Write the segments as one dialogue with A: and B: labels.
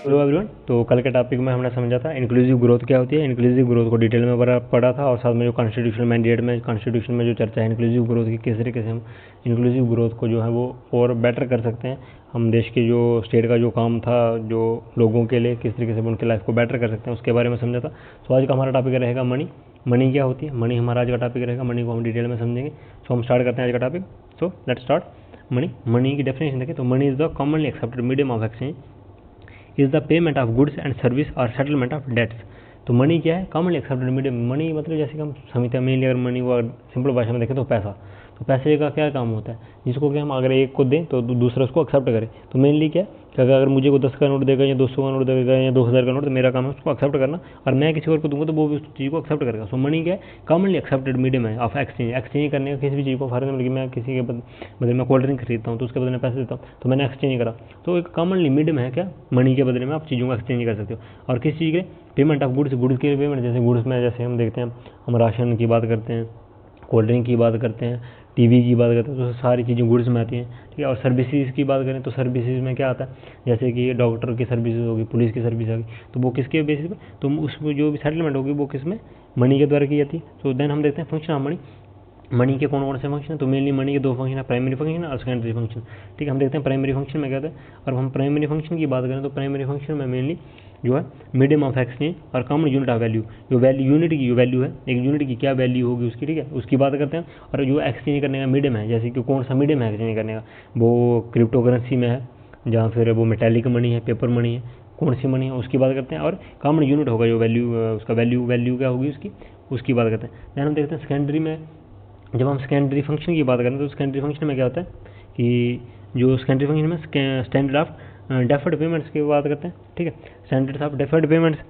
A: Hello everyone. तो कल के टॉपिक में हमने समझा था इंक्लूसिव ग्रोथ क्या होती है। इंक्लूसिव ग्रोथ को डिटेल में पढ़ा था और साथ में जो कॉन्स्टिट्यूशनल मैंडेट में कॉन्स्टिट्यूशन में जो चर्चा है इंक्लूसिव ग्रोथ की, किस तरीके से हम इंक्लूसिव ग्रोथ को जो है वो और बेटर कर सकते हैं, हम देश के जो स्टेट का जो काम था जो लोगों के लिए किस तरीके से उनकी लाइफ को बेटर कर सकते हैं उसके बारे में समझा था। तो आज का हमारा टॉपिक रहेगा मनी। मनी क्या होती है, मनी हमारा आज का टॉपिक रहेगा। मनी को हम डिटेल में समझेंगे। तो हम स्टार्ट करते हैं आज का topic. So let's start. Money की डेफिनेशन देखें तो money is the commonly accepted medium of exchange is the payment of goods and service और सेटलमेंट ऑफ डेट्स। तो मनी क्या है, कॉमनली एक्सेप्टेड मीडियम। मनी मतलब जैसे कि हम समझते हैं, मेनली अगर मनी को सिंपल भाषा में देखें तो पैसा। तो पैसे का क्या काम होता है, जिसको कि हम अगर एक को दें तो दूसरा उसको एक्सेप्ट करे। तो मेनली क्या है, अगर मुझे को 10 का नोट देगा या 200 का नोट देगा या 2000 का नोट, तो मेरा काम है उसको एक्सेप्ट करना, और मैं किसी और को दूंगा तो वो भी उस चीज़ को एक्सेप्ट करेगा। सो मनी क्या है, कॉमनली एक्सेप्टेड मीडियम है ऑफ एक्सचेंज। एक्सचेंज करने का किसी भी चीज़ को, फॉर एग्जाम्पल कि मैं किसी के बदले में कोल्ड ड्रिंक खरीदता हूँ तो उसके बदले में पैसे देता हूँ, तो मैंने एक्सचेंज करा। तो एक कॉमनली मीडियम है क्या, मनी के बदले में आप चीज़ों को एक्सचेंज कर सकते हो। और किस चीज़ के, पेमेंट ऑफ गुड्स, गुड्स के पेमेंट। जैसे गुड्स में जैसे हम देखते हैं, हम राशन की बात करते हैं, कोल्ड ड्रिंक की बात करते हैं, टीवी की बात करते हैं, तो सारी चीज़ें गुड्स में आती हैं। ठीक है। और सर्विसेज की बात करें तो सर्विसेज में क्या आता है, जैसे कि डॉक्टर की सर्विसेज होगी, पुलिस की सर्विस होगी, तो वो किसके बेसिस पे, तो उसमें जो भी सेटलमेंट होगी वो किस में, मनी के द्वारा की जाती है। तो देन हम देखते हैं फंक्शन ऑफ मनी। मनी के कौन कौन से फंक्शन है, तो मेनली मनी के दो फंक्शन है, प्राइमरी फंक्शन और सेकेंडरी फंक्शन। ठीक है। हम देखते हैं प्राइमरी फंक्शन में क्या होता है। और हम प्राइमरी फंक्शन की बात करें तो प्राइमरी फंक्शन में मेनली जो है मीडियम ऑफ एक्सचेंज और कॉमन यूनिट ऑफ वैल्यू। जो वैल्यू यूनिट की जो वैल्यू है, एक यूनिट की क्या वैल्यू होगी उसकी, ठीक है, उसकी बात करते हैं। और जो एक्सचेंज करने का मीडियम है, जैसे कि कौन सा मीडियम है एक्सचेंज करने का, वो क्रिप्टो करेंसी में है, जहाँ फिर वो मेटेलिक मनी है, पेपर मनी है, कौन सी मनी है उसकी बात करते हैं। और कॉमन यूनिट होगा जो वैल्यू, उसका वैल्यू क्या होगी उसकी बात करते हैं। दैन हम देखते हैं सेकेंडरी में, जब हम सेकेंडरी फंक्शन की बात करें तो सेकेंडरी फंक्शन में क्या होता है कि जो सेकेंडरी फंक्शन में स्टैंडर्ड ऑफ डेफर्ड पेमेंट्स की बात करते हैं। ठीक है, स्टैंडर्ड्स ऑफ डेफर्ड पेमेंट्स।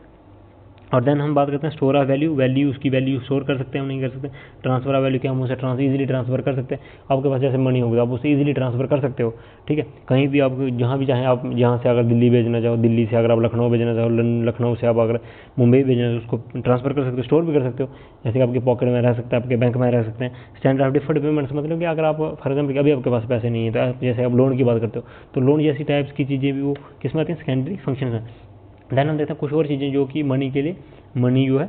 A: और देन हम बात करते हैं स्टोर ऑफ वैल्यू उसकी वैल्यू स्टोर कर सकते हैं हम, नहीं कर सकते। ट्रांसफर ऑफ वैल्यू क्या, हम उसे इजीली ट्रांसफर कर सकते हैं। आपके पास जैसे मनी होगा आप उसे इजीली ट्रांसफर कर सकते हो। ठीक है, कहीं भी आप जहाँ भी चाहें, आप यहाँ से अगर दिल्ली भेजना चाहो, दिल्ली से अगर आप लखनऊ भेजना चाहो, लखनऊ से आप अगर मुंबई भेजना चाहो, उसको ट्रांसफर कर सकते हो, स्टोर भी कर सकते हो। जैसे कि आपके पॉकेट में रह सकता है, आपके बैंक में रह सकते हैं। स्टैंडर्ड ऑफ डिफर्ड पेमेंट्स मतलब कि अगर आप फॉर एग्जाम्पल अभी आपके पास पैसे नहीं है, तो जैसे आप लोन की बात करते हो, तो लोन जैसी टाइप्स की चीज़ें भी वो किस में आती हैं, सेकेंडरी फंक्शन में। देन हम देखते हैं कुछ और चीज़ें जो कि मनी के लिए, मनी जो है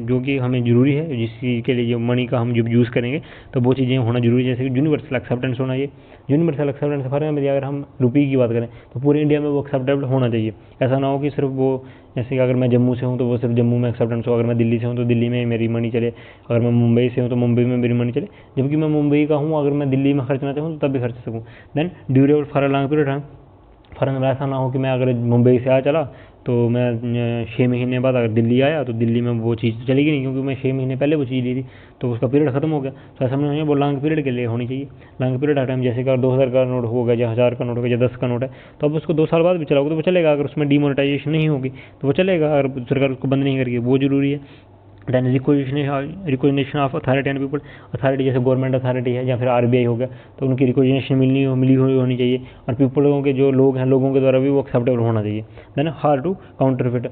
A: जो कि हमें ज़रूरी है, जिस चीज़ के लिए जो मनी का हम जब यूज़ करेंगे तो वो चीज़ें होना जरूरी है। जैसे कि यूनिवर्सल एक्सेप्टेंस होना, ये यूनिवर्सल एक्सेप्टेंस फॉर एग्जाम्पल अगर हम रुपये की बात करें तो पूरे इंडिया में वो एक्सेप्टेबल होना चाहिए। ऐसा ना हो कि सिर्फ वो, जैसे कि अगर मैं जम्मू से हूँ तो वो सिर्फ जम्मू में एक्सेप्टेंस हो, अगर मैं दिल्ली से हूँ तो दिल्ली में मेरी मनी चले, अगर मैं मुंबई से हूँ तो मुंबई में मेरी मनी चले। जबकि मैं मुंबई का हूँ, अगर मैं दिल्ली में खर्चना चाहूँ तो तब भी खर्च सकूँ। Then durable for a long period time. For example ऐसा ना हो कि मैं अगर मुंबई से आ चला तो मैं 6 महीने बाद अगर दिल्ली आया तो दिल्ली में वो चीज़ तो चलेगी नहीं, क्योंकि मैं 6 महीने पहले वो चीज़ ली थी, तो उसका पीरियड खत्म हो गया। तो ऐसा नहीं, वो लॉन्ग पीरियड के लिए होनी चाहिए। लॉन्ग पीरियड हर टाइम, जैसे कि अगर 2000 का नोट होगा या 1000 का नोट होगा या 10 का नोट है, तो अब उसको 2 साल बाद भी चलाओगे तो वो चलेगा। अगर उसमें डीमोनेटाइजेशन नहीं होगी तो वो चलेगा, अगर सरकार उसको बंद नहीं करेगी, वो जरूरी है। Then recognition of authority and people. Authority जैसे गवर्नमेंट अथॉरिटी है या फिर आरबीआई हो गया, तो उनकी रिकोगनिशन मिली हुई होनी चाहिए। और पीपलों के जो लोग हैं, लोगों के द्वारा भी वो एक्सेप्टेबल होना चाहिए। Then hard to counterfeit.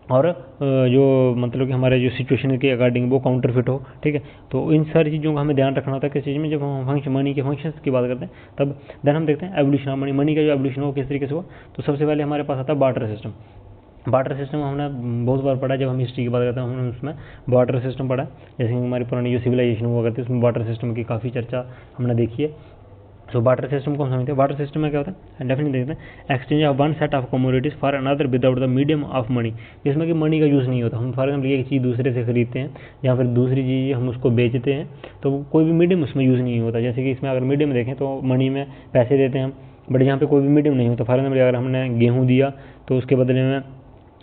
A: और जो मतलब कि हमारे जो सिचुएशन के अकॉर्डिंग वो काउंटरफिट हो। ठीक है, तो इन सारी चीज़ों का हमें ध्यान रखना होता है किस चीज़ में, जब हम फंक्शन मनी के फंक्शंस की बात करते हैं तब। देन हम देखते हैं एवोल्यूशन ऑफ मनी। मनी का जो एवोल्यूशन हो किस तरीके से हुआ, तो सबसे पहले हमारे पास आता है बार्टर सिस्टम। वाटर सिस्टम हमने बहुत बार पढ़ा, जब हम हिस्ट्री की बात करते हैं हमने उसमें वाटर सिस्टम पढ़ा। जैसे हमारी पुरानी जो सिविलाइजेशन हुआ करती है उसमें वाटर सिस्टम की काफ़ी चर्चा हमने देखी है। सो वाटर सिस्टम को हम समझते हैं। वाटर सिस्टम में क्या होता है, डेफिनेटली देखते हैं exchange of one set of commodities for another without the medium of money. जिसमें कि मनी का यूज़ नहीं होता। हम फॉर एग्जाम्पल एक चीज़ दूसरे से खरीदते हैं या फिर दूसरी चीज़ हम उसको बेचते हैं, तो कोई भी मीडियम उसमें यूज़ नहीं होता। जैसे कि इसमें अगर मीडियम देखें तो मनी में पैसे देते हैं हम, बट यहाँ पे कोई भी मीडियम नहीं होता। फॉर एग्जाम्पल अगर हमने गेहूँ दिया तो उसके बदले में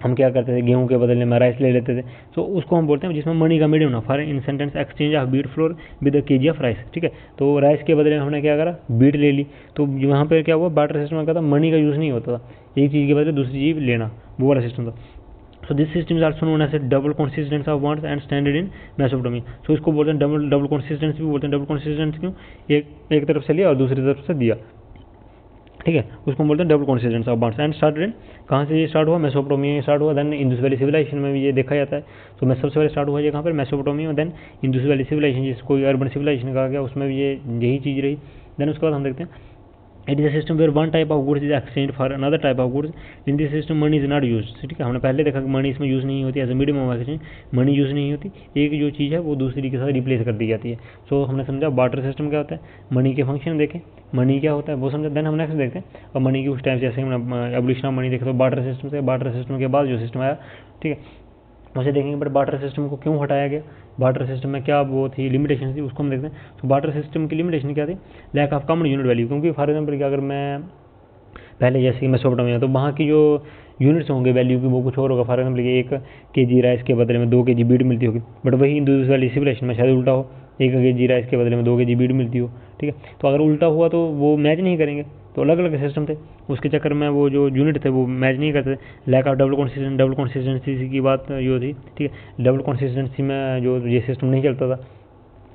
A: हम क्या करते थे, गेहूं के बदले में राइस ले लेते थे। तो उसको हम बोलते हैं जिसमें मनी का मीडियम ना। For instance exchange of wheat flour with a KG of rice. ठीक है, तो राइस के बदले में हमने क्या करा, बीट ले ली। तो वहाँ पर क्या हुआ, बार्टर सिस्टम में क्या था, मनी का यूज़ नहीं होता था। एक चीज़ के बदले दूसरी चीज़ लेना, वो वाला सिस्टम था। So this system is also known as double consistence of wants and standard in Mesopotamia. So इसको बोलते हैं डबल कंसिस्टेंस भी बोलते हैं। डबल कंसिस्टेंस क्यों, एक तरफ से लिया और दूसरी तरफ से दिया। ठीक है, उसको बोलते हैं double consistence of birds and started. कहाँ से ये स्टार्ट हुआ, मेसोपोटामिया में स्टार्ट हुआ। देन इंडस वैली सिविलाइजेशन में भी ये देखा जाता है। तो मैं सबसे पहले स्टार्ट हुआ ये कहाँ पर, मेसोपोटामिया में। देन इंडस वैली सिविलाइजेशन जिसको अर्बन सिविलाइजेशन कहा गया, उसमें भी ये यही चीज़ रही। देन उसके बाद हम देखते हैं it is a system where one type of goods is exchange for another type of goods. In this system money is not use. ठीक है, हमने पहले देखा कि मनी इसमें यूज़ नहीं होती, as a medium of exchange money use नहीं होती, एक जो चीज़ है वो दूसरी के साथ रिप्लेस कर दी जाती है। सो हमने समझा बार्टर सिस्टम क्या होता है, मनी के फंक्शन देखें, मनी क्या होता है वो समझा। देन हम नेक्स्ट देखते हैं और मनी की उस टाइम जैसे हमने एवोल्यूशन ऑफ मनी देखे तो बार्टर सिस्टम से, बार्टर सिस्टम के बाद जो सिस्टम आया, ठीक है, उसे देखेंगे। बट बार्टर सिस्टम को क्यों हटाया गया, बार्टर सिस्टम में क्या वो थी लिमिटेशन थी, उसको हम देखते हैं। तो बार्टर सिस्टम की लिमिटेशन क्या थी, lack of common unit value. क्योंकि फॉर एग्जाम्पल कि अगर मैं पहले जैसे कि मैं मेसोपोटामिया, तो वहाँ की जो यूनिट्स होंगे वैल्यू की वो कुछ और होगा। फॉर एग्जाम्पल कि 1 kg राइस के बदले में 2 kg बीट मिलती होगी। बट वही इंडस वैली सिविलाइजेशन में शायद उल्टा हो, 1 kg राइस के बदले में 2 kg बीट मिलती हो। ठीक है, तो अगर उल्टा हुआ तो वो मैच नहीं करेंगे। तो अलग अलग सिस्टम थे, उसके चक्कर में वो जो यूनिट थे वो मैच नहीं करते। लैक ऑफ डबल कंसिस्टेंसी की बात जो थी, ठीक है, डबल कंसिस्टेंसी में जो ये सिस्टम नहीं चलता था।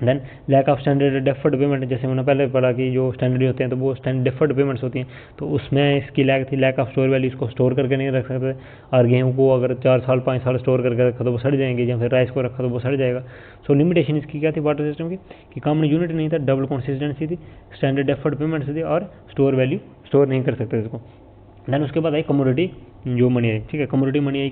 A: Then lack of standard deferred payment, जैसे मैंने पहले पढ़ा कि जो स्टैंडर्ड होते हैं तो वो स्टैंडर्ड डेफर्ड पेमेंट्स होती हैं, तो उसमें इसकी लैक थी। लैक ऑफ स्टोर वैल्यू, इसको स्टोर करके नहीं रख सकते, और गेहूँ को अगर 4 साल 5 साल स्टोर करके रखा तो वो सड़ जाएंगे, या फिर राइस को रखा तो वो सड़ जाएगा। सो लिमिटेशन इसकी क्या थी वाटर सिस्टम की, कि कॉमन यूनिट नहीं था, डबल कंसिस्टेंसी थी, स्टैंडर्ड डेफर्ड पेमेंट्स थी, और स्टोर वैल्यू स्टोर नहीं कर सकते इसको। देन उसके बाद आई कमोडिटी जो मनी आई। ठीक है, कमोडिटी मनी आई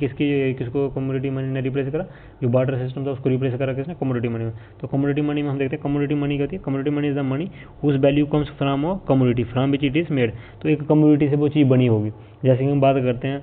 A: किसको कमोडिटी मनी ने रिप्लेस करा, जो बार्टर सिस्टम था उसको रिप्लेस करा किसने, कमोडिटी मनी में। तो कमोडिटी मनी में हम देखते हैं कमोडिटी मनी क्या होती है। Commodity money is the money whose value comes from a commodity from which it is made. तो एक कमोडिटी से वो चीज़ बनी होगी। जैसे कि हम बात करते हैं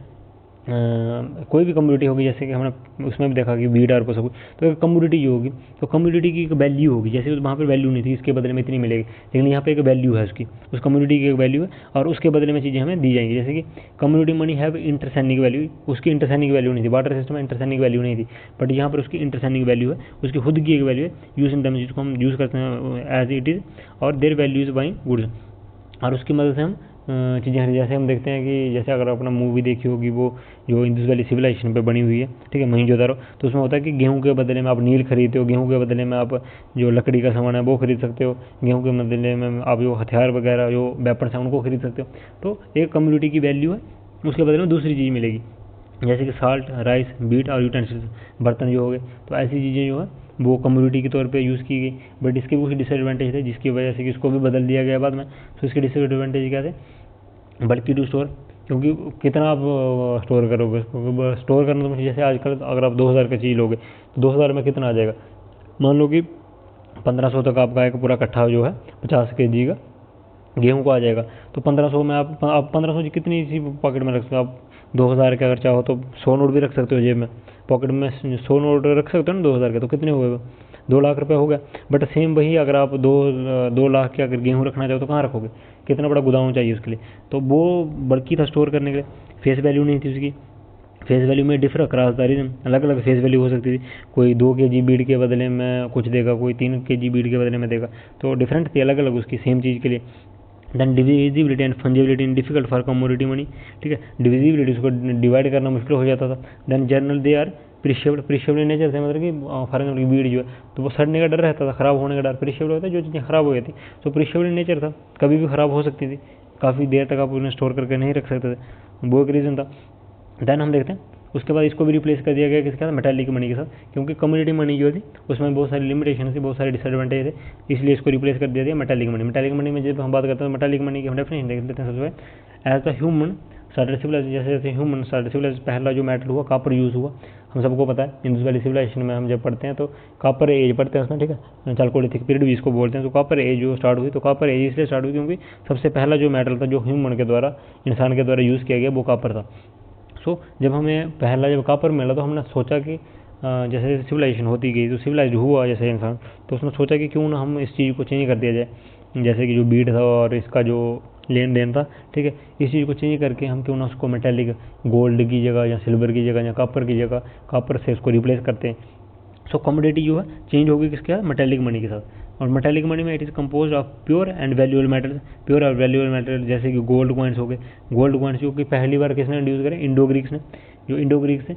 A: कोई भी कम्युनिटी होगी, जैसे कि हमने उसमें भी देखा कि वीट और सब, तो एक कम्युनिटी जो होगी, तो कम्युनिटी की एक वैल्यू होगी। जैसे वहाँ पर वैल्यू नहीं थी, इसके बदले में इतनी मिलेगी, लेकिन यहाँ पे एक वैल्यू है उसकी, उस कम्युनिटी की एक वैल्यू है, और उसके बदले में चीज़ें हमें दी जाएंगी। जैसे कि कम्युनिटी मनी हैव इंटरसेंडिंग वैल्यू, उसकी इंटरसेंडिंग वैल्यू नहीं थी, वाटर सिस्टम में इंटरसेंडिंग वैल्यू नहीं थी, बट यहाँ पर उसकी इंटरसेंडिंग वैल्यू है, उसकी खुद की एक वैल्यू है, यूज इन टर्म्स, जिसको हम यूज़ करते हैं एज इट इज़, और देर वैल्यू इज बाइंग गुड्स, और उसकी मदद से हम चीज़ें, जैसे हम देखते हैं कि जैसे अगर अपना मूवी देखी होगी वो जो इंडस वैली सिविलाइजेशन पे बनी हुई है, ठीक है, मोहनजोदड़ो, तो उसमें होता है कि गेहूं के बदले में आप नील खरीदते हो, गेहूं के बदले में आप जो लकड़ी का सामान है वो खरीद सकते हो, गेहूं के बदले में आप जो हथियार वगैरह जो वेपन्स हैं उनको खरीद सकते हो। तो एक कम्युनिटी की वैल्यू है, उसके बदले में दूसरी चीज़ मिलेगी, जैसे कि साल्ट, राइस, बीट और यूटेंसिल्स, बर्तन जो हो गए। तो ऐसी चीज़ें जो है वो कम्युनिटी के तौर पे यूज़ की गई। बट इसके भी कुछ डिसएडवांटेज थे, जिसकी वजह से कि इसको भी बदल दिया गया बाद में। तो इसके डिसएडवांटेज क्या थे, बल्कि टू स्टोर, क्योंकि कितना आप स्टोर करोगे उसको, स्टोर करना तो जैसे आजकल अगर आप 2000 का चीज़ लोगे तो 2000 में कितना आ जाएगा, मान लो कि 1500 तक आपका एक पूरा कट्ठा जो है 50 kg का गेहूं को आ जाएगा। तो 1500 में आप 1500 की कितनी सी पॉकेट में रख सकते हो आप, 2000 के अगर चाहो तो 100 नोट भी रख सकते हो जेब में, पॉकेट में 100 नोट रख सकते हो ना 2000 के, तो कितने हो गए, 2 लाख रुपये हो गया। बट सेम वही अगर आप 2 लाख के अगर गेहूँ रखना चाहो तो कहाँ रखोगे, कितना बड़ा गोदाम चाहिए उसके लिए। तो वो बल्कि था स्टोर करने के लिए, फेस वैल्यू नहीं थी उसकी, फेस वैल्यू में डिफर क्रॉस द रीजन, अलग अलग फेस वैल्यू हो सकती थी। कोई 2 kg बीड के बदले में कुछ देगा, कोई 3 kg बीड के बदले में देगा, तो डिफरेंट थी अलग अलग उसकी सेम चीज़ के लिए। Then divisibility and fungibility in difficult for commodity money. ठीक है, डिविजिबिलिटी उसको डिवाइड करना मुश्किल हो जाता था। Then general they are perishable, perishable nature से मतलब कि फॉर एग्जाम्पल की बीड जो है तो वो सड़ने का डर रहता था, खराब होने का डर। प्रिशेबल होता है जो चीज़ें खराब हो गई थी, तो प्रिशेबल नेचर था, कभी भी खराब हो सकती थी, काफ़ी देर तक आप उन्हें स्टोर करके नहीं रख सकते थे, वो एक रीज़न था। देन हम देखते हैं उसके बाद इसको भी रिप्लेस कर दिया गया किसके साथ, मेटालिक मनी के साथ, क्योंकि कम्युनिटी मनी जो थी उसमें बहुत सारी लिमिटेशन थी, बहुत सारे डिसएडवांटेज थे, इसलिए इसको रिप्लेस कर दिया गया मेटालिक मनी। मेटालिक मनी में जब हम बात करते हैं मेटालिक मनी की हम डेफिनेशन देख लेते हैं। सबसे as the human started civilization, जैसे ह्यूमन स्टार्टेड सिविलाइजेशन, पहला जो मेटल हुआ कापर यूज़ हुआ, हम सबको पता है। इंडस वैली सिविलाइजेशन में हम जब पढ़ते हैं तो कापर एज पढ़ते हैं उसमें, ठीक है, चालकोलिथिक पीरियड भी इसको बोलते हैं। तो कापर एज जो स्टार्ट हुई, तो कापर एज इसलिए स्टार्ट हुई क्योंकि सबसे पहला जो मेटल था जो ह्यूमन के द्वारा, इंसान के द्वारा यूज़ किया गया वो कापर था। सो जब हमें पहला जब कापर मिला तो हमने सोचा कि जैसे सिविलाइजेशन होती गई तो सिविलाइज हुआ जैसे इंसान, तो उसने सोचा कि क्यों ना हम इस चीज़ को चेंज कर दिया जाए, जैसे कि जो बीट था और इसका जो लेन देन था, ठीक है, इस चीज़ को चेंज करके हम क्यों ना उसको मेटेलिक, गोल्ड की जगह या सिल्वर की जगह या कॉपर की जगह कॉपर से उसको रिप्लेस करते हैं। सो कमोडिटी जो है चेंज होगी किसके साथ, मेटेलिक मनी के साथ। और मेटेलिक मनी में it is compose of pure and valuable metals, pure और वैल्यूएबल मेटल, जैसे कि गोल्ड कॉइन्स हो गए। गोल्ड कॉइन्स जो कि पहली बार किसने इंड्यूस करे, इंडो ग्रीक्स ने, जो इंडो ग्रीक्स थे,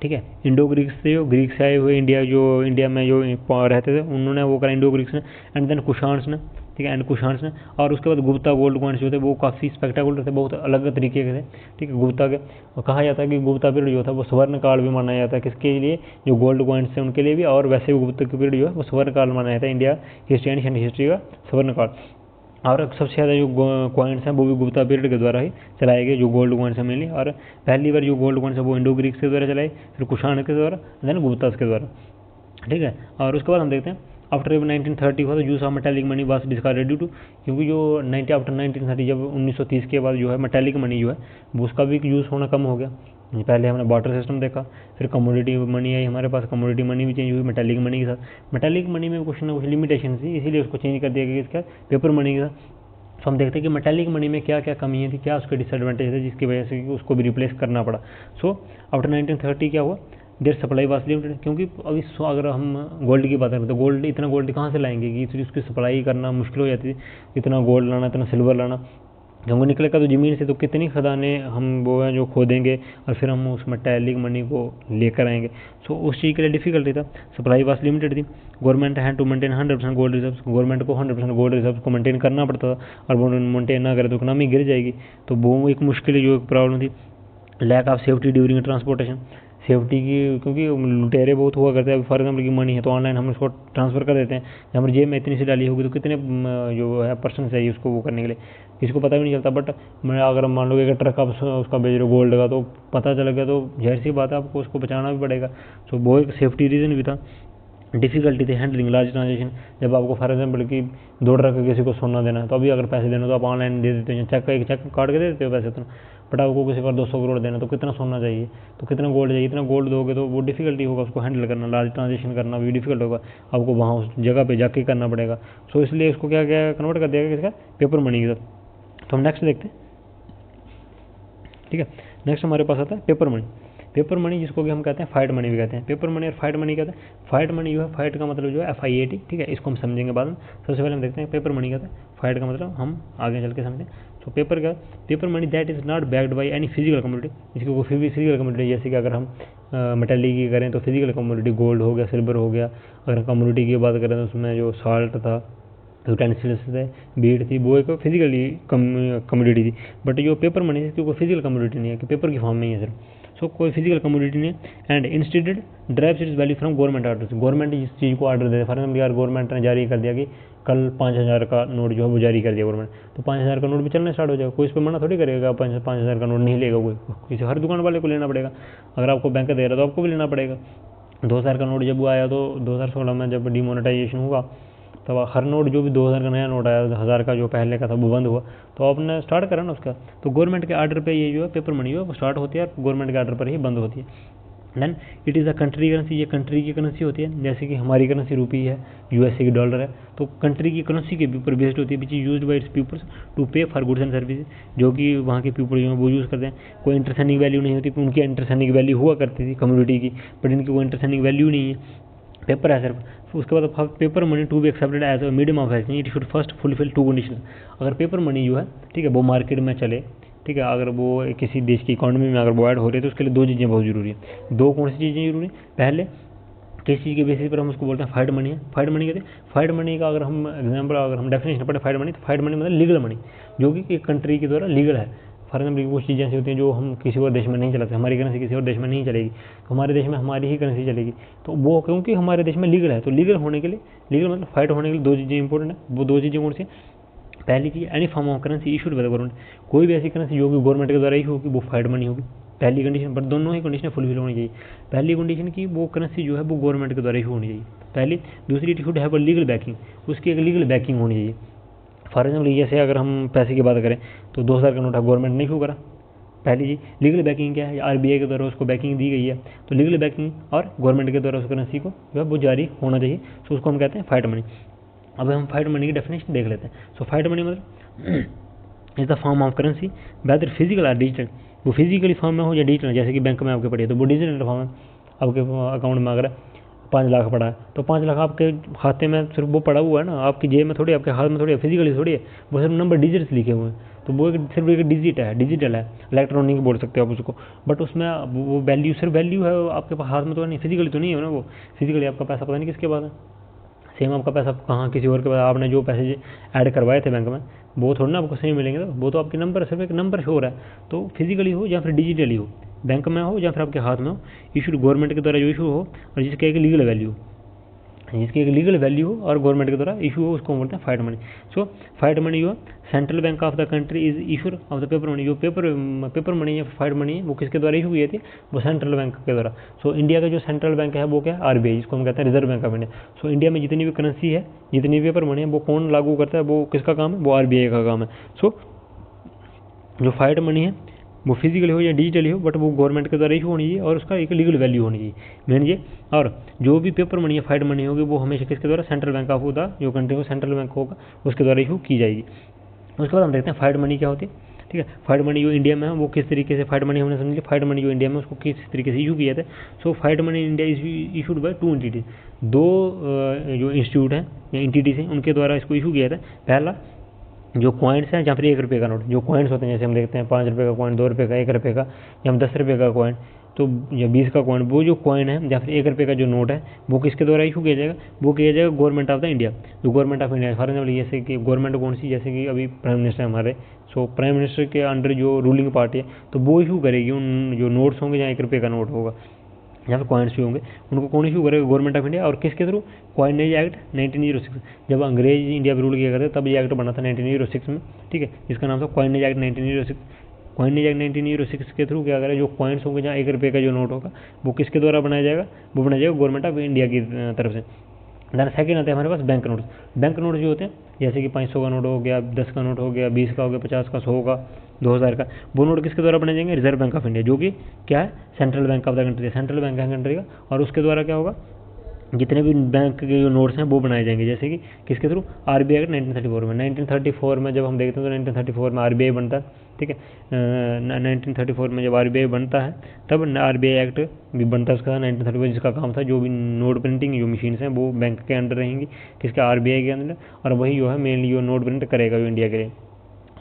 A: ठीक है, इंडो ग्रीक्स से, जो ग्रीक से आए हुए इंडिया, जो इंडिया में जो रहते थे उन्होंने वो करा इंडो ग्रीक्स ने, एंड देन कुशान्स ने, ठीक है, एंड कुशान्स ने। और उसके बाद गुप्ता गोल्ड कॉइन्स जो थे वो काफ़ी स्पेक्टाकुलर थे, बहुत अलग तरीके के थे, ठीक है, गुप्ता के। और कहा जाता है कि गुप्ता पीरियड जो था वो स्वर्ण काल भी माना जाता है, किसके लिए, जो गोल्ड कॉइन्स थे उनके लिए भी, और वैसे भी गुप्ता पीरियड जो है वो स्वर्ण काल माना जाता है, इंडिया हिस्ट्री एंड हिस्ट्री का स्वर्ण काल। और सबसे ज़्यादा जो कॉइन्स हैं वो भी गुप्ता पीरियड के द्वारा ही चलाए गए, जो गोल्ड कॉइन्स हैं मेनली। और पहली बार जो गोल्ड कॉइन्स है वो इंडो ग्रीक्स के द्वारा चलाए, फिर कुषाण के द्वारा, देन गुप्तास के द्वारा, ठीक है। और उसके बाद हम देखते हैं आफ्टर 1930 हुआ तो use of metallic money was discarded due to, क्योंकि जो आफ्टर 1930 जब 1930 के बाद जो है मेटेलिक मनी जो है वो उसका भी यूज़ होना कम हो गया। पहले हमने बार्टर सिस्टम देखा, फिर कमोडिटी मनी आई हमारे पास, कमोडिटी मनी भी चेंज हुई मेटेलिक मनी के साथ। मेटेलिक मनी में कुछ ना कुछ लिमिटेशन थी, इसीलिए उसको चेंज कर दिया गया इसका पेपर मनी के साथ। तो हम देखते हैं कि मेटेलिक मनी में क्या क्या कमियाँ थी, क्या उसके डिसएडवांटेज थे, जिसकी वजह से उसको भी रिप्लेस करना पड़ा। सो आफ्टर 1930 क्या हुआ, देर सप्लाई वाज लिमिटेड, क्योंकि अभी अगर हम गोल्ड की बात करें तो गोल्ड, इतना गोल्ड कहाँ से लाएंगे कि उसकी सप्लाई करना मुश्किल हो जाती थी, इतना गोल्ड लाना, इतना सिल्वर लाना। जब निकलेगा तो ज़मीन से तो कितनी खदानें हम वो हैं जो खोदेंगे और फिर हम उस मेटेलिक मनी को लेकर आएंगे। सो उस चीज़ के लिए डिफिकल्टी था, सप्लाई वास लिमिटेड थी। Government had to maintain 100% gold reserves, government को 100% गोल्ड रिजर्व्स को मेंटेन करना पड़ता था, और वो मेंटेन ना करे तो इकोनॉमी गिर जाएगी। तो वो एक मुश्किल जो एक प्रॉब्लम थी। Lack of safety during transportation, safety की, क्योंकि लुटेरे बहुत हुआ करते हैं। फॉर एग्जाम्पल की मनी है तो ऑनलाइन हम उसको ट्रांसफ़र कर देते हैं, हमारी जेब में इतनी सी डाली होगी तो कितने जो है पर्सन चाहिए उसको वो करने के लिए, किसी को पता भी नहीं चलता। बट मैं अगर मान लो कि ट्रक आप उसका बेच रहे हो गोल्ड का, तो पता चल गया तो जाहिर सी बात है आपको उसको बचाना भी पड़ेगा। सो वो एक सेफ्टी रीज़न भी था। डिफ़िकल्टी थी हैंडलिंग लार्ज ट्रांजेक्शन, जब आपको फॉर एग्जाम्पल कि 2 ट्रक किसी को सोना देना है, तो अभी अगर पैसे देना तो आप ऑनलाइन दे देते हो, चेक एक चेक काट के दे देते हो पैसे तो। बट आपको किसी पर 200 करोड़ देना तो कितना सोना चाहिए, तो कितना गोल्ड चाहिए, इतना गोल्ड दोगे तो वो डिफ़िकल्टी होगा उसको हैंडल करना, लार्ज ट्रांजेक्शन करना भी डिफ़िकल्ट होगा, आपको वहाँ उस जगह पे जाके करना पड़ेगा। सो इसलिए इसको क्या क्या कन्वर्ट कर दिया गया किसका, पेपर मनी के साथ। तो हम नेक्स्ट देखते हैं, ठीक है। नेक्स्ट हमारे पास आता है पेपर मनी। पेपर मनी जिसको कि हम कहते हैं फाइट मनी भी कहते हैं। पेपर मनी और फाइट मनी कहते हैं। फाइट मनी जो है, फाइट का मतलब जो है FIAT, ठीक है, इसको हम समझेंगे बाद में। सबसे पहले हम देखते हैं पेपर मनी कहते हैं, फाइट का मतलब हम आगे चल के समझें। तो पेपर का, paper money that is not backed by any physical community, जिसकी कोई फिजिकल कम्युनिटी, जैसे कि अगर हम मेटेलिक की करें तो फिजिकल कम्युनिटी गोल्ड हो गया, सिल्वर हो गया। अगर कम्युनिटी की बात करें तो उसमें जो साल्ट था, यूटेंसिल्स थे, बीट थी, वो एक फिजिकली कम्युनिटी थी। बट जो पेपर मनी थी कोई फिजिकल कम्युनिटी नहीं है, कि पेपर की फॉर्म में ही है सिर्फ। सो कोई फिजिकल कम्युनिटी नहीं है। And institute drives it's value from government order, government जिस चीज़ को ऑर्डर दे, फॉर एग्जाम्पल यार गवर्नमेंट ने जारी कर दिया कि कल 5,000 का नोट जो है वो जारी कर दिया गवर्नमेंट, तो 5,000 का नोट भी चलना स्टार्ट हो जाएगा। कोई इस पर मना थोड़ी करेगा, 5,000 का नोट नहीं लेगा कोई, किसी हर दुकान वाले को लेना पड़ेगा। अगर आपको बैंक दे रहा है तो आपको भी लेना पड़ेगा। 2,000 का नोट जब वो आया तो 2016 में जब डिमोनेटाइजेशन हुआ, तब हर नोट जो भी 2,000 का नया नोट आया, 1,000 का जो पहले का था वो बंद हुआ, तो आपने स्टार्ट करा ना उसका। तो गवर्नमेंट के आर्डर पे ये जो है पेपर मनी जो है वो स्टार्ट होती है, और गवर्नमेंट के आर्डर पर ही बंद होती है। Then it is a country currency, ये कंट्री की करेंसी होती है। जैसे कि हमारी करेंसी रुपी है, USA की डॉलर है, तो कंट्री की करेंसी के ऊपर बेस्ड होती है, which is used by its peoples to pay for goods and services, जो कि वहाँ के पीपल जो है वो यूज़ करते हैं। कोई इंटरसेंडिंग वैल्यू नहीं होती, उनकी इंटरसेंडिंग वैल्यू हुआ करती थी कम्युनिटी की, बट इनकी कोई इंटरसेंडिंग वैल्यू नहीं है, पेपर है सिर्फ। उसके बाद paper money to be accepted as a medium of exchange it should first fulfil 2 condition. अगर पेपर मनी जो है, ठीक है, वो मार्केट में चले, ठीक है, अगर वो किसी देश की इकॉनमी में अगर वो ऐड हो रही है तो उसके लिए 2 चीज़ें बहुत ज़रूरी है। 2 कौन सी चीज़ें ज़रूरी है? पहले किस चीज़ के बेसिस पर हम उसको बोलते हैं फाइट मनी है। फाइट मनी कहते हैं, फाइट मनी का अगर हम एग्जाम्पल, अगर हम डेफिनेशन पढ़े फाइट मनी, तो फाइट मनी मतलब लीगल मनी, जो कि एक कंट्री के द्वारा लीगल है। फॉर एग्जाम्पल कुछ चीज़ें ऐसी होती हैं जो हम किसी और देश में नहीं चलाते, हमारी करेंसी किसी और देश में नहीं चलेगी, तो हमारे देश में हमारी ही करेंसी चलेगी। तो वो क्योंकि हमारे देश में लीगल है, तो लीगल होने के लिए, लीगल मतलब फाइट होने के लिए 2 चीज़ें इंपॉर्टेंट है। वो 2 चीज़ें कौन सी? पहली चीज़, any form of currency issued by the government, कोई भी ऐसी करेंसी जो कि गवर्नमेंट के द्वारा इशू होगी वो फाइट मनी होगी, पहली कंडीशन। बट दोनों ही कंडीशन फुलफिल होनी चाहिए। पहली कंडीशन की वो करेंसी जो है वो गवर्नमेंट के द्वारा इशू होनी चाहिए, पहली। दूसरी, it should have a legal backing, उसकी एक लीगल बैकिंग होनी चाहिए। फॉर एग्जाम्पल जैसे अगर हम पैसे की बात करें तो 2,000 का नोट गवर्नमेंट ने इशू करा, पहली चीज़। लीगल बैकिंग क्या है? RBI के द्वारा उसको बैकिंग दी गई है, तो लीगल बैकिंग और गवर्नमेंट के द्वारा उस करेंसी को जो है वो जारी होना चाहिए, तो उसको हम कहते हैं फाइट मनी। अब हम फाइट मनी की डेफिनेशन देख लेते हैं। सो फाइट मनी मतलब is the form of currency whether physical और डिजिटल, वो फिजिकली फॉर्म में हो या डिजिटल, जैसे कि बैंक में आपके पड़ी है तो वो डिजिटल फॉर्म है। आपके अकाउंट में अगर 5 लाख पड़ा है तो 5 लाख आपके खाते में सिर्फ वो पड़ा हुआ है ना, आपकी जेब में थोड़ी, आपके हाथ में थोड़ी है, फिजिकली थोड़ी है, वो सिर्फ नंबर डिजिट्स लिखे हुए हैं, तो वो सिर्फ एक डिजिटल है, इलेक्ट्रॉनिक बोल सकते हो आप उसको। बट उसमें वो वैल्यू, सिर्फ वैल्यू है, आपके पास हाथ में तो नहीं, फिजिकली तो नहीं है ना वो। फिजिकली आपका पैसा पता नहीं किसके पास है, सेम आपका पैसा कहाँ किसी और के पास, आपने जो पैसे ऐड करवाए थे बैंक में वो थोड़ा ना आपको सेम मिलेंगे, तो वो तो आपके नंबर, सिर्फ एक नंबर शो हो रहा है। तो फिजिकली हो या फिर डिजिटली हो, बैंक में हो या फिर आपके हाथ में हो, इशू गवर्नमेंट के द्वारा जो इशू हो और जिसका एक लीगल वैल्यू हो। जिसकी एक लीगल वैल्यू हो और गवर्नमेंट के द्वारा इशू हो, उसको बोलते हैं fiat money. So fiat money जो central bank of the country is issuer of the paper money. जो पेपर मनी है, फाइट मनी है, वो किसके द्वारा इशू किए थे? वो सेंट्रल बैंक के द्वारा। सो इंडिया का जो सेंट्रल बैंक है वो क्या है? आरबीआई, जिसको हम कहते हैं reserve bank of India. So India में जितनी भी करेंसी है, जितनी भी पेपर मनी है, वो कौन लागू करता है? वो किसका काम है? वो आरबीआई का काम है। सो जो फाइट मनी है वो फिजिकली हो या डिजिटली हो, बट वो गवर्नमेंट के द्वारा इशू होनी चाहिए और उसका एक लीगल वैल्यू होनी चाहिए, मेन ये। और जो भी पेपर मनी या फाइट मनी होगी वो हमेशा किसके द्वारा? सेंट्रल बैंक ऑफ द जो कंट्री को सेंट्रल बैंक होगा उसके द्वारा इशू की जाएगी। उसके बाद हम देखते हैं फाइट मनी क्या होती है। ठीक है, फाइट मनी जो इंडिया में है वो किस तरीके से फाइट मनी हमने समझ लिया। फाइट मनी जो इंडिया में उसको किस तरीके से इशू किया था। So fiat money India is issued by 2 entities. दो जो इंस्टीट्यूट हैं या एंटिटीज हैं उनके द्वारा इसको इशू किया था। पहला जो कॉइन्स हैं, या फिर 1 रुपये का नोट, जो कॉइन्स होते हैं, जैसे हम देखते हैं 5 रुपये का कॉइन, 2 रुपये का, 1 रुपये का, या 10 रुपये का कॉइन, तो या 20 का कॉइन, वो जो कॉइन है या फिर 1 रुपये का जो नोट है वो किसके द्वारा इशू किया जाएगा? वो किया जाएगा गवर्नमेंट ऑफ द इंडिया। जो government of India, for example जैसे कि गवर्नमेंट कौन सी, जैसे कि अभी प्राइम मिनिस्टर हमारे, सो प्राइम मिनिस्टर के अंडर जो रूलिंग पार्टी है तो वो इशू करेगी उन जो नोट्स होंगे, जहाँ 1 रुपये का नोट होगा या फिर कॉइन्स भी होंगे, उनको कौन इशू करेगा? Government of India. और किसके थ्रू? Coinage act 1906। जब अंग्रेज इंडिया पर रूल किया करते तब ये एक्ट बना था 1906 में। ठीक है, इसका नाम था कॉइनेज एक्ट 1906। कॉइनेज एक्ट 1906 के थ्रू क्या करें? जो कॉइन्स होंगे, जहाँ 1 रुपये का जो नोट होगा वो किसके द्वारा बनाया जाएगा? वो बनाया जाएगा गवर्नमेंट ऑफ इंडिया की तरफ से। देन सेकेंड आते हैं हमारे पास बैंक नोट्स। बैंक नोट जो होते हैं, जैसे कि 500 का नोट हो गया, 10 का नोट हो गया, 20 का हो गया, 50 का, 100 का, 2000 का, वो नोट किसके द्वारा बनाए जाएंगे? रिजर्व बैंक ऑफ इंडिया, जो कि क्या है? Central bank of the country, central bank है कंट्री का। और उसके द्वारा क्या होगा? जितने भी बैंक के जो नोट्स हैं वो बनाए जाएंगे, जैसे कि किसके थ्रू? आरबीआई का 1934 में। 1934 में जब हम देखते हैं तो 1934 में आरबीआई बनता है। ठीक है, 1934 में जब आरबीआई बनता है तब आरबीआई एक्ट भी बनता है उसका 1934, जिसका काम था जो भी नोट प्रिंटिंग जो मशीन्स हैं वो बैंक के अंडर रहेंगी, किसके? आरबीआई के अंदर। और वही जो है मेनली जो नोट प्रिंट करेगा जो इंडिया के लिए।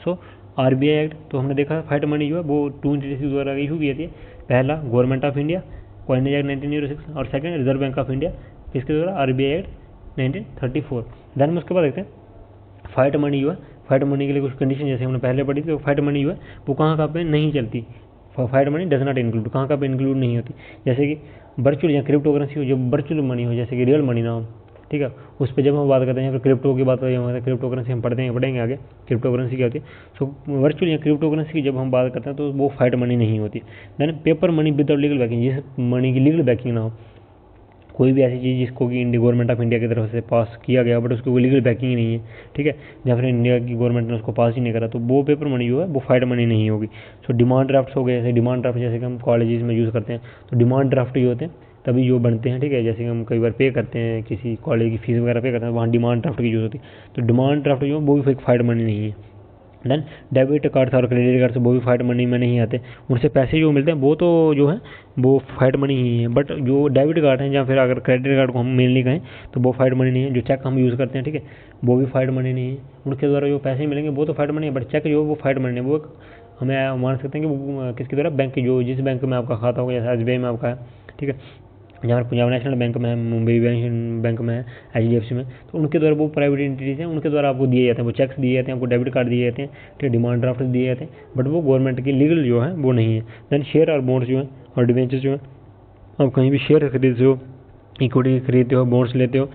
A: सो आरबीआई एक्ट तो हमने देखा फाइट मनी जो है वो 2 एंटिटीज द्वारा इशू की थी। पहला government of India, coinage act 1906, और second reserve bank of India, किसके द्वारा? RBI act 1934। देन में उसके बाद देखते हैं फाइट मनी जो है, फाइट मनी के लिए कुछ कंडीशन जैसे हमने पहले पढ़ी थी। फाइट मनी जो है वो कहाँ पे नहीं चलती। Fight money does not include, कहाँ पे इंक्लूड नहीं होती। जैसे कि वर्चुअल या क्रिप्टो करेंसी हो, जब वर्चुअल मनी हो, जैसे कि रियल मनी ना हो, ठीक है, उस पर जब हम बात करते हैं, या फिर क्रिप्टो की बात करें, हमारे क्रिप्टो करेंसी हम पढ़ेंगे आगे क्रिप्टो करेंसी क्या होती है। सो वर्चुअल या क्रिप्टो करेंसी की जब हम बात करते हैं तो वो फाइट मनी नहीं होती। Then paper money without legal backing, जिस मनी की लीगल बैकिंग ना हो, कोई भी ऐसी चीज़ जिसको कि इंडिया गवर्नमेंट ऑफ इंडिया की तरफ से पास किया गया बट उसको कोई लीगल बैकिंग ही नहीं है, ठीक है, या फिर इंडिया की गवर्नमेंट ने उसको पास ही नहीं करा, तो वो पेपर मनी जो है वो फाइट मनी नहीं होगी। सो डिमांड ड्राफ्ट हो गए, जैसे डिमांड ड्राफ्ट जैसे कि हम कॉलेजेस में यूज़ करते हैं, तो डिमांड ड्राफ्ट जो होते हैं तभी जो बनते हैं। ठीक है, जैसे कि हम कई बार पे करते हैं किसी कॉलेज की फीस वगैरह पे करते हैं, वहाँ डिमांड ड्राफ्ट की यूज़ होती है। तो डिमांड ड्राफ्ट जो है वो भी एक फाइट मनी नहीं है। देन डेबिट कार्ड और क्रेडिट कार्ड से वो भी फाइट मनी में नहीं आते, उनसे पैसे जो मिलते हैं वो तो जो है वो फाइट मनी ही है। बट जो डेबिट कार्ड है या फिर अगर क्रेडिट कार्ड को हम मेनली कहें तो वो फाइट मनी नहीं है। जो चेक हम यूज़ करते हैं, ठीक है, वो भी फाइट मनी नहीं है, उनके द्वारा जो पैसे मिलेंगे वो तो फाइट मनी है, बट चेक जो वो फाइट मनी है। वो हमें मान सकते हैं कि वो किसकी द्वारा? बैंक की, जो जिस बैंक में आपका खाता होगा, जैसे एसबीआई में आपका है, ठीक है, जहाँ पंजाब नेशनल बैंक में है, मुंबई बैंक में है, एचडीएफसी में, तो उनके द्वारा वो प्राइवेट एंटिटीज हैं, उनके द्वारा आपको दिए जाते हैं, वो चेक्स दिए जाते हैं, आपको डेबिट कार्ड दिए जाते हैं, ठीक है, डिमांड ड्राफ्ट दिए जाते हैं, बट वो गवर्नमेंट की लीगल जो है वो नहीं है। दैन शेयर और बॉन्ड्स जो है और डिवेंचर जो है, आप कहीं भी शेयर खरीदते हो, इक्विटी खरीदते हो, बॉन्ड्स लेते हो,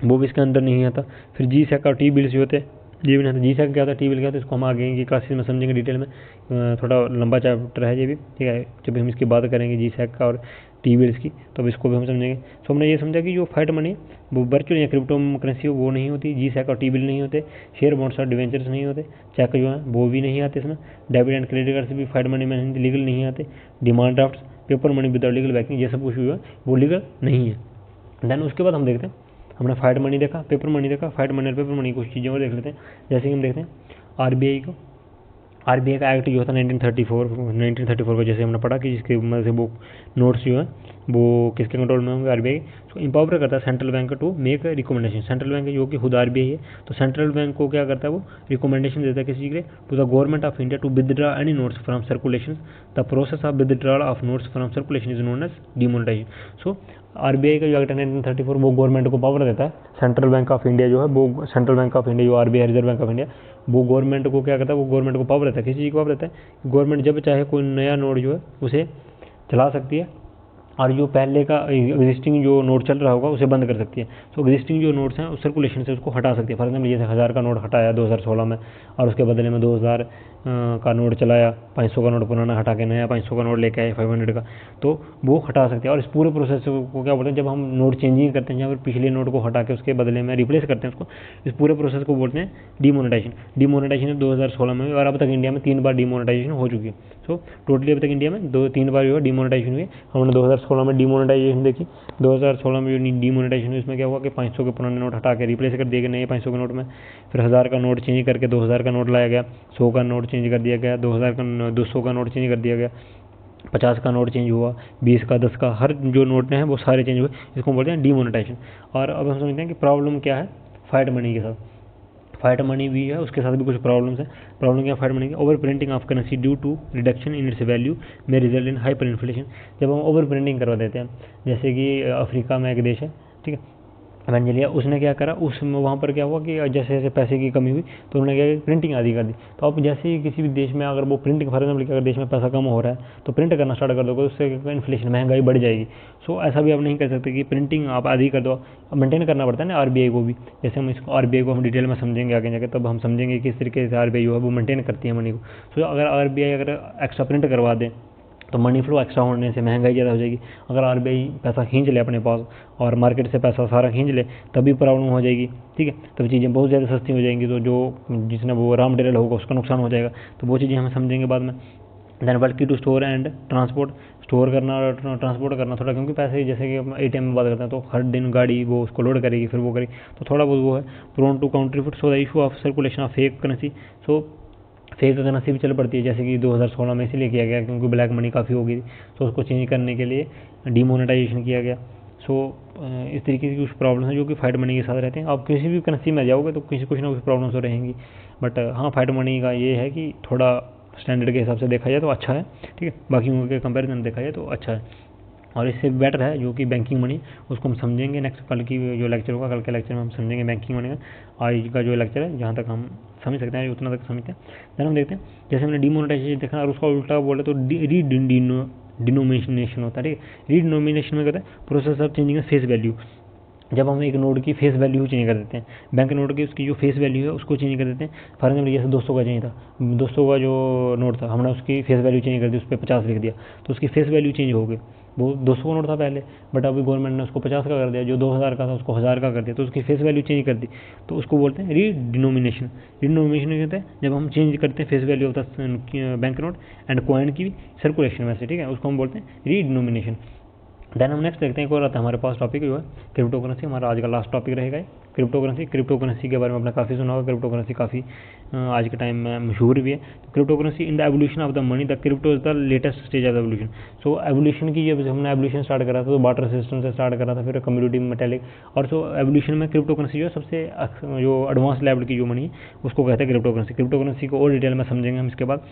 A: वो भी इसके अंदर नहीं आता। फिर जी सैक और टी बिल्स जो होते हैं, जी भी नहीं आता। जी सैक क्या होता है, टी बिल क्या होता है, इसको हम आगे की क्लासेस में समझेंगे डिटेल में, थोड़ा लंबा चैप्टर है ये भी, ठीक है, जब हम इसकी बात करेंगे जी सैक का और टी बिल्स की, तो अब इसको भी हम समझेंगे। सो हमने ये समझा कि जो फाइट मनी वो वर्चुअल या क्रिप्टो करेंसी वो नहीं होती, जी सैक और टी बिल नहीं होते, शेयर बॉन्ड्स और डिवेंचर्स नहीं होते, चेक जो है वो भी नहीं आते इसमें, डेबिट एंड क्रेडिट कार्ड से भी फाइट मनी में लीगल नहीं आते, demand draft, paper money without legal banking, ये सब कुछ जो है वो लीगल नहीं है। देन उसके बाद हम देखते हैं, हमने फाइट मनी देखा, पेपर मनी देखा, फाइट मनी और पेपर मनी कुछ चीज़ें और देख लेते हैं। जैसे कि हम देखते हैं आरबीआई को, आरबीआई का एक्ट जो होता है 1934 को, जैसे हमने पढ़ा कि जिसके मदद से वो नोट्स जो है वो किसके कंट्रोल में होंगे? आरबीआई। सो इंपावर करता है central bank to make recommendation. Central bank जो कि खुद आरबीआई है, तो सेंट्रल बैंक को क्या करता है, वो रिकमेंडेशन देता है किसी के लिए, to the government of India to withdraw any notes from circulation. The process of withdrawal of notes from circulation is known as demonetization. So RBI का जो एक्ट 1934 वो गवर्नमेंट को पावर देता है। सेंट्रल बैंक ऑफ इंडिया जो है वो, central bank of India जो RBI reserve bank of India, वो गवर्नमेंट को क्या करता है, वो गवर्नमेंट को पावर देता है। किसी चीज़ को पावर देता है, गवर्नमेंट जब चाहे कोई नया नोट जो है उसे चला सकती है, और जो पहले का एग्जिस्टिंग जो नोट चल रहा होगा उसे बंद कर सकती है। तो एग्जिस्टिंग जो नोट्स हैं उस सर्कुलेशन से उसको हटा सकती है। फॉर एग्जाम्पल जैसे 1000 का नोट हटाया 2016 में और उसके बदले में 2000 का नोट चलाया, 500 का नोट पुराना हटा के नया 500 का नोट लेके आए 500 का, तो वो हटा सकते हैं। और इस पूरे प्रोसेस को क्या बोलते हैं, जब हम नोट चेंजिंग करते हैं जहाँ पर पिछले नोट को हटा के उसके बदले में रिप्लेस करते हैं उसको, इस पूरे प्रोसेस को बोलते हैं डीमोनेटाइजेशन। डीमोनेटाइजेशन 2016 में और अब तक इंडिया में 3 बार डीमोनेटाइजेशन हो चुकी है। सो टोटली अब तक इंडिया में 3 बार जो है डीमोनेटाइजेशन हुई। हमने 2016 में डीमोनेटाइजेशन देखी। 2016 में जो डीमोनेटाइजेशन हुई इसमें क्या हुआ कि 500 के पुराने नोट हटा के रिप्लेस कर दिए गए नए 500 के नोट में। फिर 1000 का नोट चेंज करके 2000 का नोट लाया गया, 100 का नोट चेंज कर दिया गया, 2000 का 200 का नोट चेंज कर दिया गया, 50 का नोट चेंज हुआ, 20 का 10 का, हर जो नोट हैं वो सारे चेंज हुए। इसको बोलते हैं डीमोनेटाइजेशन। और अब हम समझते हैं कि प्रॉब्लम क्या है फाइट मनी के साथ। फाइट मनी भी है, उसके साथ भी कुछ प्रॉब्लम्स है। प्रॉब्लम क्या फाइट मनी की, over printing of currency due to reduction in its value में रिजल्ट इन हाइपर इन्फ्लेशन। जब हम ओवर प्रिंटिंग करवा देते हैं, जैसे कि अफ्रीका में एक देश है, ठीक है, वेंजेलिया, उसने क्या करा, उसमें वहाँ पर क्या हुआ कि जैसे जैसे पैसे की कमी हुई तो उन्होंने क्या प्रिंटिंग आदि कर दी। तो अब जैसे ही किसी भी देश में अगर वो प्रिंटिंग, फॉर एग्जाम्पल अगर देश में पैसा कम हो रहा है तो प्रिंट करना स्टार्ट कर दोगे, उससे इन्फ्लेशन महंगाई बढ़ जाएगी। सो ऐसा भी आप नहीं कर सकते कि प्रिंटिंग आप आधी कर दो, मेंटेन करना पड़ता है ना आरबीआई को भी। जैसे हम इसको आरबीआई को हम डिटेल में समझेंगे आगे जाकर, तब हम समझेंगे किस तरीके से आरबीआई जो है वो मेंटेन करती है मनी को। सो अगर आरबीआई अगर एक्स्ट्रा प्रिंट करवा दे तो मनी फ्लो एक्स्ट्रा होने से महंगाई ज़्यादा हो जाएगी। अगर आरबीआई पैसा खींच ले अपने पास और मार्केट से पैसा सारा खींच ले तभी प्रॉब्लम हो जाएगी, ठीक है, तभी चीज़ें बहुत ज़्यादा सस्ती हो जाएंगी। तो जो जिसने वो रॉ मटेरियल होगा उसका नुकसान हो जाएगा। तो वो चीज़ें हम समझेंगे बाद में। Then bulky to store and transport, store करना और ट्रांसपोर्ट करना थोड़ा, क्योंकि पैसे जैसे कि हम एटीएम में बात करते हैं तो हर दिन गाड़ी वो उसको लोड करेगी फिर वो करेगी, तो थोड़ा बहुत वो है। Prone to counterfeit, so the issue of circulation of fake currency. So fake currency भी चल पड़ती है, जैसे कि 2016 में इसीलिए किया गया क्योंकि ब्लैक मनी काफ़ी हो गई थी। तो उसको चेंज करने के लिए डीमोनेटाइजेशन किया गया। सो इस तरीके की कुछ प्रॉब्लम्स हैं जो कि फाइट मनी के साथ रहते हैं। आप किसी भी करेंसी में जाओगे तो किसी कुछ ना कुछ प्रॉब्लम्स तो रहेंगी। बट हाँ, फाइट मनी का ये है कि थोड़ा स्टैंडर्ड के हिसाब से देखा जाए तो अच्छा है, ठीक है, बाकी के कंपेरिजन देखा जाए तो अच्छा है। और इससे बेटर है जो कि बैंकिंग मनी, उसको हम समझेंगे नेक्स्ट कल की जो लेक्चर होगा, कल के लेक्चर में हम समझेंगे बैंकिंग मनी का। आज का जो लेक्चर है जहाँ तक हम समझ सकते हैं उतना तक समझते हैं। देन हम देखते हैं जैसे हमने डीमोनेटाइजेशन देखा और उसका उल्टा बोले तो डिनोमिनेशन होता है, ठीक है। डिनोमिनेशन में कहते हैं process of changing face value. जब हम एक नोट की फेस वैल्यू चेंज कर देते हैं, बैंक नोट की उसकी जो फेस वैल्यू है उसको चेंज कर देते हैं। फॉर एग्जाम्पल जैसे 200 का चेंज था, 200 का जो नोट था हमने उसकी फेस वैल्यू चेंज कर दी, उस पर 50 लिख दिया तो उसकी फेस वैल्यू चेंज हो गई। वो 200 का नोट था पहले, बट अभी गवर्नमेंट ने उसको 50 का कर दिया, जो 2000 का था उसको 1000 का कर दिया, तो उसकी फेस वैल्यू चेंज कर दी। तो उसको बोलते हैं रीडिनोमिनेशन। रीडिनोमिनेशन कहते हैं जब हम चेंज करते हैं face value of the bank note and coin की सर्कुलेशन में से, ठीक है, उसको हम बोलते हैं रीडिनोमिनेशन। देन हम नेक्स्ट देखते हैं एक और आता है हमारे पास टॉपिक जो है क्रिप्टो करेंसी। हमारा आज का लास्ट टॉपिक रहेगा क्रिप्टो करेंसी। क्रिप्टो करेंसी के बारे में आपने काफ़ी सुना होगा। क्रिप्टो करेंसी काफ़ी आज के टाइम में मशहूर भी है। तो crypto currency in the evolution of the money, the crypto is the latest stage of evolution. So evolution की जब हमने एवोल्यूशन स्टार्ट करा था तो बार्टर सिस्टम से स्टार्ट करा था, फिर कम्युनिटी मेटेलिक, और सो एवोल्यूशन में क्रिप्टो करेंसी जो है सबसे जो एडवांस लेवल की जो मनी है उसको कहते हैं क्रिप्टो करेंसी। क्रिप्टो करेंसी को और डिटेल में समझेंगे हम इसके बाद।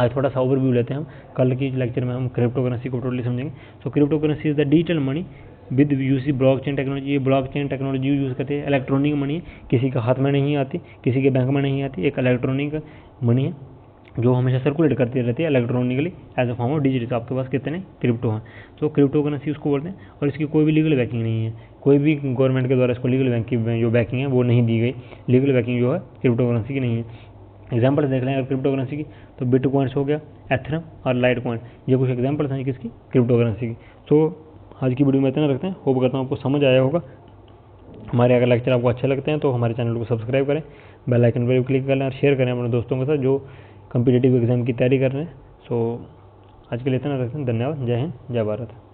A: आज थोड़ा सा ओवरव्यू लेते हैं हम, कल की लेक्चर में हम क्रिप्टो करेंसी को टोटली समझेंगे। So crypto currency is the digital money with use blockchain technology. ये ब्लॉकचेन टेक्नोलॉजी यूज़ करते हैं। इलेक्ट्रॉनिक मनी किसी के हाथ में नहीं आती, किसी के बैंक में नहीं आती, एक इलेक्ट्रॉनिक मनी है जो हमेशा सर्कुलेट करती रहती है electronically as a form of digit. आपके पास कितने क्रिप्टो हैं, तो क्रिप्टो करेंसी उसको बोलते हैं। और इसकी कोई भी लीगल बैकिंग नहीं है, कोई भी गवर्नमेंट के द्वारा इसको लीगल बैंकिंग जो बैकिंग है वो नहीं दी गई। लीगल बैकिंग जो है क्रिप्टो करेंसी की नहीं है। एग्जाम्पल्स देख लें अगर क्रिप्टो करेंसी की, तो बिटकॉइंस हो गया, एथरम और लाइट कॉइन, ये कुछ एग्जाम्पल्स हैं किसकी, क्रिप्टो करेंसी की। तो आज की वीडियो में इतना रखते हैं। होप करता हूँ आपको समझ आया होगा। हमारे अगर लेक्चर आपको अच्छे लगते हैं तो हमारे चैनल को सब्सक्राइब करें, बेल आइकन पर क्लिक करें और शेयर करें अपने दोस्तों के साथ जो कम्पिटिटिव एग्जाम की तैयारी कर रहे हैं। सो आज के लिए इतना रखते हैं। धन्यवाद। जय हिंद, जय भारत।